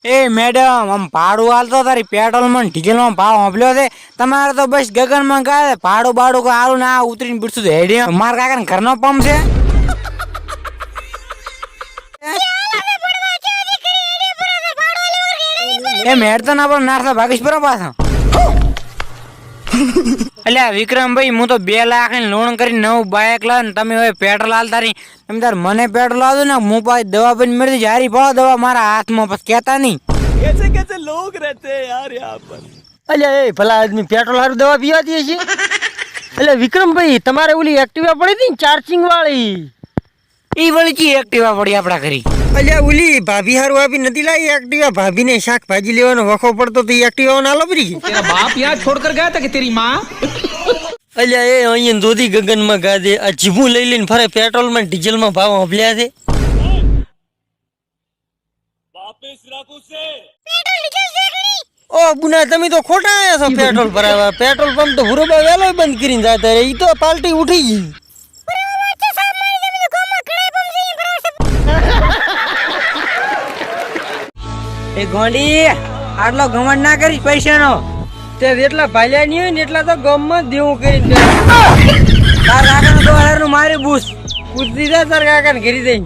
એ madam આમ ભાડું હાલતો તારી પેટ્રોલ માં ડીઝલ માં ભાવ સાંભળ્યો છે તમારે તો બસ ગગન માં ગાય ભાડું બાડું કોઈ હારું ના ઉતરીને બીડશું તો હેડી મારા કાકા ઘરનો પંપ છે એ મેડ તો ના પણ નારસા ભાગીશ બરો પાછા અલ્યા વિક્રમભાઈ હું તો 2 લાખ ની લોન કરી નવું બાઇક લાવ ને તમે હવે પેટ્રોલ હાલતા રહી તમે તાર મને પેટ્રોલ આવજો ને હું પાછી દવા પણ મળી જારી પાડો દવા મારા હાથમાં પછી કહેતા નહીં कैसे कैसे लोग रहते हैं यार यहाँ पर। અલ્યા એ ભલા આદમી પેટ્રોલ હારું દવા પીવા દે છે એટલે વિક્રમભાઈ તમારે ઓલી એક્ટિવા પડી હતી ને ચાર્જિંગ વાળી ઈ વળી કી એક્ટિવા પડી આપડા ઘરી અલ્યા ઓલી ભાભી હારું આપી નથી લાવી એક્ટિવા ભાભીને શાકભાજી લેવાનો વખો પડતો તો એક્ટિવા ના લબરી तेरा बाप यहाँ छोड़कर गया था कि तेरी माँ। અલ્યા એ અહીંયા દોધી ગગનમાં ગાદે આ જીભું લઈ લઈને ફરે પેટ્રોલ માં ડીઝલ માં ભાવ હંભળ્યા છે ઓ બુના તમે તો ખોટા આયા છો પેટ્રોલ ભરાવા પેટ્રોલ પંપ તો હુરોબા વેલો બંધ કરીને જાતા રે ઈ તો પાર્ટી ઉઠી ગઈ એ ગોંડી આટલો ઘમંડ ના કરીશ પૈસાનો તે જેટલા ભાલ્યા નહીં હોય ને એટલા તો ગમમાં જ દેવું કરીને તાર કાકાનો તો હરારનું મારી બૂસ પૂછ દીધા તાર કાકાને ઘરી દઈ